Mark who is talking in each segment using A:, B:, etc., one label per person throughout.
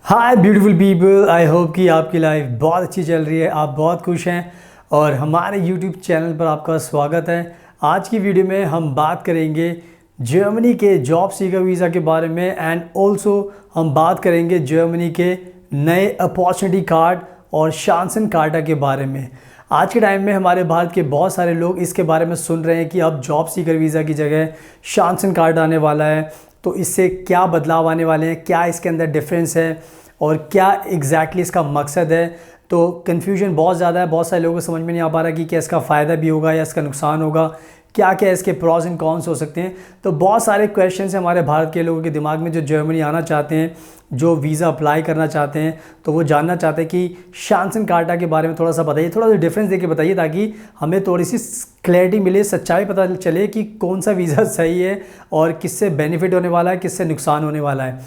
A: Hi beautiful people, I hope कि आपकी life बहुत अच्छी चल रही है, आप बहुत खुश हैं और हमारे यूट्यूब चैनल पर आपका स्वागत है। आज की वीडियो में हम बात करेंगे जर्मनी के जॉब सीकर वीज़ा के बारे में एंड ऑल्सो हम बात करेंगे जर्मनी के नए अपॉर्चुनिटी कार्ड और शांसन कार्टा के बारे में। आज के टाइम में हमारे भारत के बहुत सारे लोग इसके बारे में सुन रहे हैं कि अब जॉब सीकर वीज़ा की जगह शांसन कार्ड आने वाला है, तो इससे क्या बदलाव आने वाले हैं, क्या इसके अंदर डिफरेंस है और क्या एग्जैक्टली इसका मकसद है। तो कन्फ्यूजन बहुत ज़्यादा है, बहुत सारे लोगों को समझ में नहीं आ पा रहा कि क्या इसका फ़ायदा भी होगा या इसका नुकसान होगा, क्या क्या इसके प्रॉस एंड कॉन्स हो सकते हैं। तो बहुत सारे क्वेश्चंस हैं हमारे भारत के लोगों के दिमाग में जो जर्मनी आना चाहते हैं, जो वीज़ा अप्लाई करना चाहते हैं, तो वो जानना चाहते हैं कि शांसन कार्टा के बारे में थोड़ा सा बताइए, थोड़ा सा डिफरेंस देके बताइए ताकि हमें थोड़ी सी क्लैरिटी मिले, सच्चाई पता चले कि कौन सा वीज़ा सही है और किससे बेनिफिट होने वाला है, किससे नुकसान होने वाला है।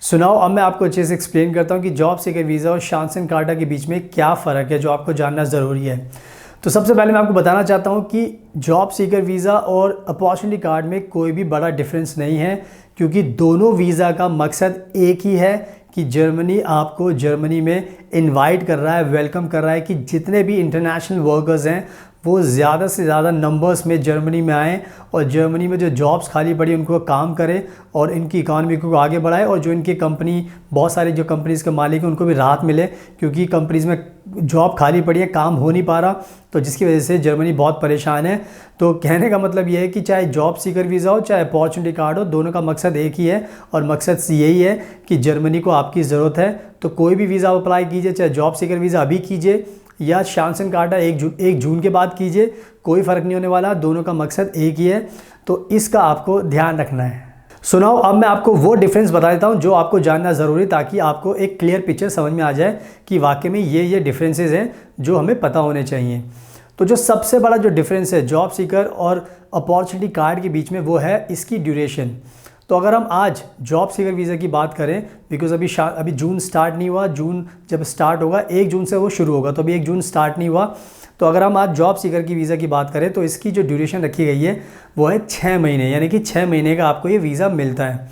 A: सुनाओ, अब मैं आपको अच्छे से एक्सप्लेन करता हूँ कि जॉब सीकर वीज़ा और शांसन कार्टा के बीच में क्या फ़र्क है जो आपको जानना ज़रूरी है। तो सबसे पहले मैं आपको बताना चाहता हूँ कि जॉब सीकर वीज़ा और अपॉर्चुनिटी कार्ड में कोई भी बड़ा डिफरेंस नहीं है, क्योंकि दोनों वीज़ा का मकसद एक ही है कि जर्मनी आपको जर्मनी में इनवाइट कर रहा है, वेलकम कर रहा है कि जितने भी इंटरनेशनल वर्कर्स हैं वो ज़्यादा से ज़्यादा नंबर्स में जर्मनी में आएँ और जर्मनी में जो जॉब्स खाली पड़ी उनको काम करें और इनकी इकॉनमी को आगे बढ़ाए, और जो इनकी कंपनी, बहुत सारी जो कंपनीज़ के मालिक हैं उनको भी राहत मिले, क्योंकि कंपनीज़ में जॉब खाली पड़ी है, काम हो नहीं पा रहा, तो जिसकी वजह से जर्मनी बहुत परेशान है। तो कहने का मतलब ये है कि चाहे जॉब सीकर वीज़ा हो चाहे अपॉर्चुनिटी कार्ड हो, दोनों का मकसद एक ही है और मकसद यही है कि जर्मनी को आपकी ज़रूरत है। तो कोई भी वीज़ा अप्लाई कीजिए, चाहे जॉब सीकर वीज़ा अभी कीजिए या शांसन कार्टा 1 जून के बाद कीजिए, कोई फ़र्क नहीं होने वाला, दोनों का मकसद एक ही है। तो इसका आपको ध्यान रखना है। सुनाओ, अब मैं आपको वो डिफरेंस बता देता हूँ जो आपको जानना ज़रूरी, ताकि आपको एक क्लियर पिक्चर समझ में आ जाए कि वाकई में ये डिफरेंसेस हैं जो हमें पता होने चाहिए। तो जो सबसे बड़ा जो डिफरेंस है जॉब सीकर और अपॉर्चुनिटी कार्ड के बीच में, वो है इसकी ड्यूरेशन। तो अगर हम आज जॉब सीकर वीज़ा की बात करें, बिकॉज अभी जून स्टार्ट नहीं हुआ, जून जब स्टार्ट होगा 1 जून से वो शुरू होगा, तो अभी 1 जून स्टार्ट नहीं हुआ। तो अगर हम आज जॉब सीकर की वीज़ा की बात करें तो इसकी जो ड्यूरेशन रखी गई है वो है 6 महीने, यानी कि 6 महीने का आपको ये वीज़ा मिलता है।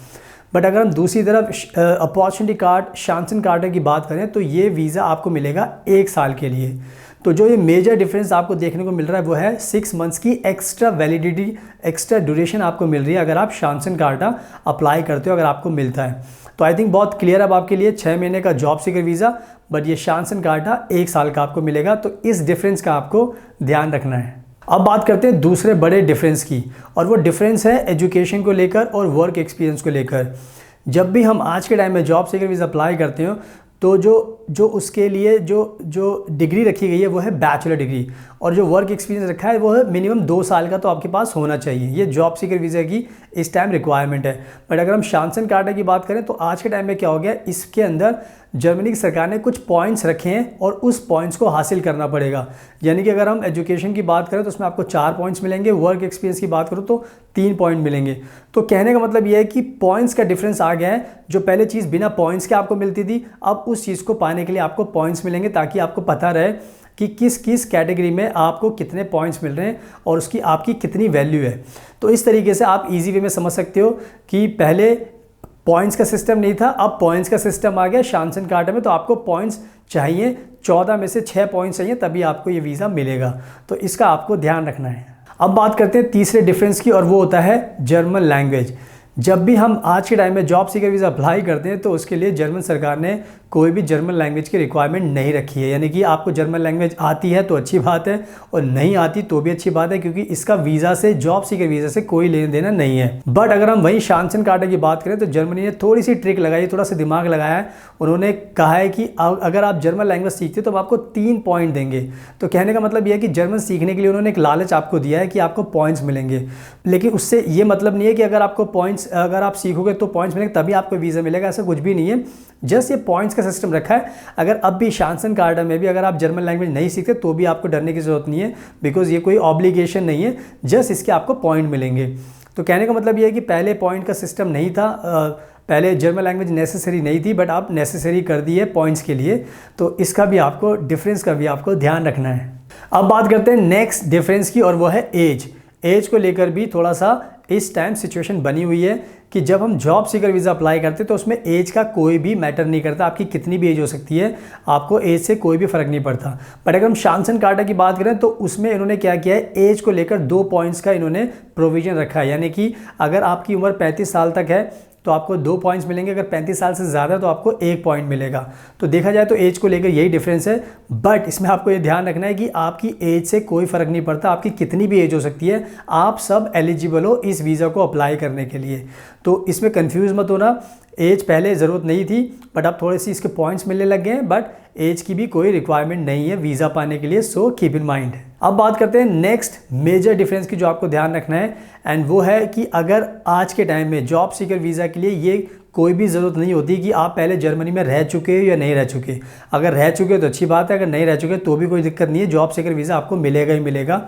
A: बट अगर हम दूसरी तरफ अपॉर्चुनिटी कार्ड, शांसन कार्टा की बात करें तो ये वीज़ा आपको मिलेगा 1 साल के लिए। तो जो ये मेजर डिफरेंस आपको देखने को मिल रहा है वो है 6 मंथ्स की एक्स्ट्रा वैलिडिटी, एक्स्ट्रा ड्यूरेशन आपको मिल रही है अगर आप शांसन कार्टा अप्लाई करते हो, अगर आपको मिलता है। तो आई थिंक बहुत क्लियर अब आपके लिए 6 महीने का जॉब सीकर वीज़ा, बट ये शांसन कार्टा 1 साल का आपको मिलेगा। तो इस डिफरेंस का आपको ध्यान रखना है। अब बात करते हैं दूसरे बड़े डिफरेंस की, और वो डिफरेंस है एजुकेशन को लेकर और वर्क एक्सपीरियंस को लेकर। जब भी हम आज के टाइम में जॉब सीकर वीज़ा अप्लाई करते हो तो जो उसके लिए जो डिग्री रखी गई है वो है बैचलर डिग्री, और जो वर्क एक्सपीरियंस रखा है वो है मिनिमम 2 साल का तो आपके पास होना चाहिए। ये जॉब सीकर वीज़ा की इस टाइम रिक्वायरमेंट है। बट अगर हम शांसन कार्टा की बात करें तो आज के टाइम में क्या हो गया, इसके अंदर जर्मनी की सरकार ने कुछ पॉइंट्स रखे हैं और उस पॉइंट्स को हासिल करना पड़ेगा। यानी कि अगर हम एजुकेशन की बात करें तो उसमें आपको 4 पॉइंट्स मिलेंगे, वर्क एक्सपीरियंस की बात करो तो 3 पॉइंट मिलेंगे। तो कहने का मतलब ये है कि पॉइंट्स का डिफरेंस आ गया है। जो पहले चीज़ बिना पॉइंट्स के आपको मिलती थी, अब उस चीज़ को पाने के लिए आपको पॉइंट्स मिलेंगे, ताकि आपको पता रहे कि किस किस कैटेगरी में आपको कितने पॉइंट्स मिल रहे हैं और उसकी आपकी कितनी वैल्यू है। तो इस तरीके से आप इजी वे में समझ सकते हो कि पहले पॉइंट्स का सिस्टम नहीं था, अब पॉइंट्स का सिस्टम आ गया शांसन कार्टा में। तो आपको पॉइंट्स चाहिए, 14 में से 6 पॉइंट्स चाहिए, तभी आपको ये वीज़ा मिलेगा। तो इसका आपको ध्यान रखना है। अब बात करते हैं तीसरे डिफरेंस की, और वो होता है जर्मन लैंग्वेज। जब भी हम आज के टाइम में जॉब सीकर वीज़ा अप्लाई करते हैं तो उसके लिए जर्मन सरकार ने कोई भी जर्मन लैंग्वेज की रिक्वायरमेंट नहीं रखी है। यानी कि आपको जर्मन लैंग्वेज आती है तो अच्छी बात है, और नहीं आती तो भी अच्छी बात है, क्योंकि इसका वीज़ा से, जॉब सीकर वीज़ा से कोई लेना देना नहीं है। बट अगर हम वहीं शांसन कार्टा की बात करें तो जर्मनी ने थोड़ी सी ट्रिक लगाई, थोड़ा सा दिमाग लगाया है। उन्होंने कहा है कि अगर आप जर्मन लैंग्वेज सीखते हो तो हम आपको 3 पॉइंट देंगे। तो कहने का मतलब यह है कि जर्मन सीखने के लिए उन्होंने एक लालच आपको दिया है कि आपको पॉइंट्स मिलेंगे, लेकिन उससे ये मतलब नहीं है कि अगर आपको पॉइंट्स, अगर आप सीखोगे तो पॉइंट्स मिलेंगे तभी आपको वीज़ा मिलेगा, ऐसा कुछ भी नहीं है। जस्ट ये पॉइंट्स का सिस्टम रखा है। अगर अब भी शांसन कार्टा में भी अगर आप जर्मन लैंग्वेज नहीं सीखते तो भी आपको डरने की ज़रूरत नहीं है, बिकॉज ये कोई ऑब्लिगेशन नहीं है, जस्ट इसके आपको पॉइंट मिलेंगे। तो कहने का मतलब ये है कि पहले पॉइंट का सिस्टम नहीं था, पहले जर्मन लैंग्वेज नेसेसरी नहीं थी, बट आप नेसेसरी कर दी है पॉइंट्स के लिए। तो इसका भी आपको, डिफरेंस का भी आपको ध्यान रखना है। अब बात करते हैं नेक्स्ट डिफरेंस की, और वो है एज। एज को लेकर भी थोड़ा सा इस टाइम सिचुएशन बनी हुई है कि जब हम जॉब सीकर वीज़ा अप्लाई करते हैं तो उसमें एज का कोई भी मैटर नहीं करता, आपकी कितनी भी एज हो सकती है, आपको एज से कोई भी फ़र्क नहीं पड़ता। बट अगर हम शांसन कार्टा की बात करें तो उसमें इन्होंने क्या किया है, एज को लेकर 2 पॉइंट्स का इन्होंने प्रोविज़न रखा है। यानी कि अगर आपकी उम्र 35 साल तक है तो आपको 2 पॉइंट्स मिलेंगे, अगर 35 साल से ज़्यादा तो आपको 1 पॉइंट मिलेगा। तो देखा जाए तो एज को लेकर यही डिफरेंस है। बट इसमें आपको ये ध्यान रखना है कि आपकी एज से कोई फ़र्क नहीं पड़ता, आपकी कितनी भी एज हो सकती है, आप सब एलिजिबल हो इस वीज़ा को अप्लाई करने के लिए। तो इसमें कंफ्यूज मत होना, एज पहले ज़रूरत नहीं थी बट अब थोड़े से इसके पॉइंट्स मिलने लग गए हैं, बट एज की भी कोई रिक्वायरमेंट नहीं है वीज़ा पाने के लिए, सो कीप इन माइंड। अब बात करते हैं नेक्स्ट मेजर डिफरेंस की जो आपको ध्यान रखना है, एंड वो है कि अगर आज के टाइम में जॉब सीकर वीज़ा के लिए ये कोई भी ज़रूरत नहीं होती कि आप पहले जर्मनी में रह चुके हो या नहीं रह चुके। अगर रह चुके हो तो अच्छी बात है, अगर नहीं रह चुके तो भी कोई दिक्कत नहीं है, जॉब सीकर वीज़ा आपको मिलेगा ही मिलेगा।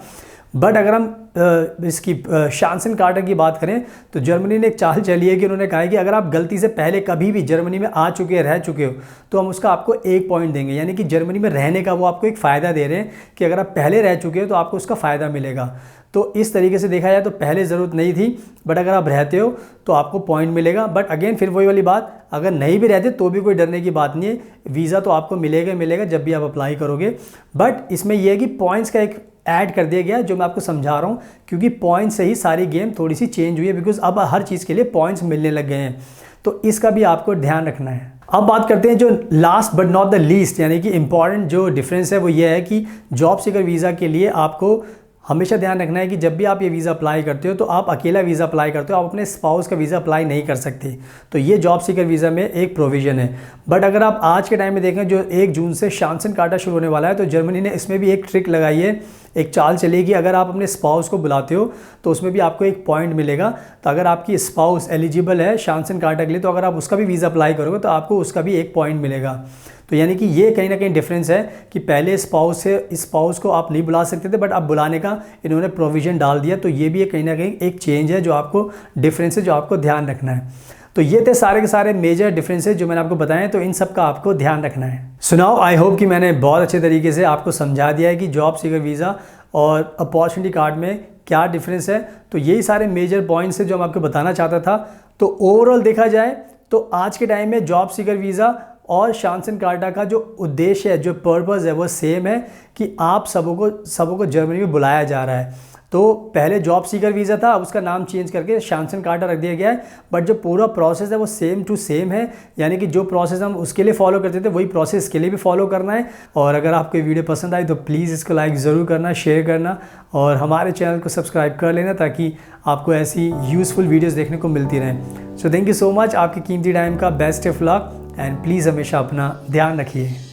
A: बट अगर हम इसकी शांसन कार्टा की बात करें तो जर्मनी ने एक चाल चली है कि उन्होंने कहा है कि अगर आप गलती से पहले कभी भी जर्मनी में आ चुके हैं, रह चुके हो, तो हम उसका आपको 1 पॉइंट देंगे। यानी कि जर्मनी में रहने का वो आपको एक फ़ायदा दे रहे हैं कि अगर आप पहले रह चुके हो तो आपको उसका फ़ायदा मिलेगा। तो इस तरीके से देखा जाए तो पहले ज़रूरत नहीं थी, बट अगर आप रहते हो तो आपको पॉइंट मिलेगा। बट अगेन फिर वही वाली बात, अगर नहीं भी रहते तो भी कोई डरने की बात नहीं है, वीज़ा तो आपको मिलेगा ही मिलेगा जब भी आप अप्लाई करोगे। बट इसमें यह है कि पॉइंट्स का एक ऐड कर दिया गया जो मैं आपको समझा रहा हूँ, क्योंकि पॉइंट से ही सारी गेम थोड़ी सी चेंज हुई है, बिकॉज अब हर चीज़ के लिए पॉइंट्स मिलने लग गए हैं। तो इसका भी आपको ध्यान रखना है। अब बात करते हैं जो last but not the least, यानी कि इंपॉर्टेंट जो डिफरेंस है वो ये है कि जॉब सीकर वीज़ा के लिए आपको हमेशा ध्यान रखना है कि जब भी आप ये वीज़ा अप्लाई करते हो तो आप अकेला वीज़ा अप्लाई करते हो, आप अपने स्पाउस का वीज़ा अप्लाई नहीं कर सकते। तो ये जॉब सीकर वीज़ा में एक प्रोविज़न है। बट अगर आप आज के टाइम में देखें जो 1 जून से शांसन कार्टा शुरू होने वाला है, तो जर्मनी ने इसमें भी एक ट्रिक लगाई है, एक चाल चलेगी। अगर आप अपने स्पाउस को बुलाते हो तो उसमें भी आपको 1 पॉइंट मिलेगा। तो अगर आपकी स्पाउस एलिजिबल है शांसन कार्टा के लिए तो अगर आप उसका भी वीज़ा अप्लाई करोगे तो आपको उसका भी 1 पॉइंट मिलेगा। तो यानी कि ये कहीं ना कहीं डिफरेंस है कि पहले स्पाउस को आप नहीं बुला सकते थे, बट अब बुलाने का इन्होंने प्रोविज़न डाल दिया। तो ये भी कहीं ना कहीं एक चेंज है जो आपको डिफरेंस है जो आपको ध्यान रखना है। तो ये थे सारे के सारे मेजर डिफरेंसेस जो मैंने आपको बताए, तो इन सब का आपको ध्यान रखना है। सुनाओ, आई होप कि मैंने बहुत अच्छे तरीके से आपको समझा दिया है कि जॉब सीकर वीज़ा और अपॉर्चुनिटी कार्ड में क्या डिफरेंस है। तो यही सारे मेजर पॉइंट्स हैं जो मैं आपको बताना चाहता था। तो ओवरऑल देखा जाए तो आज के टाइम में जॉब सीकर वीज़ा और शांसन कार्टा का जो उद्देश्य है, जो पर्पज़ है, वो सेम है कि आप सबों को जर्मनी में बुलाया जा रहा है। तो पहले जॉब सीकर वीज़ा था, अब उसका नाम चेंज करके शांसन कार्टा रख दिया गया है, बट जो पूरा प्रोसेस है वो सेम टू सेम है। यानी कि जो प्रोसेस हम उसके लिए फॉलो करते थे वही प्रोसेस के लिए भी फॉलो करना है। और अगर आपको वीडियो पसंद आई तो प्लीज़ इसको लाइक ज़रूर करना, शेयर करना और हमारे चैनल को सब्सक्राइब कर लेना ताकि आपको ऐसी यूज़फुल वीडियोज़ देखने को मिलती रहें। So thank you so much, आपके कीमती टाइम का best of luck and please हमेशा अपना ध्यान रखिए।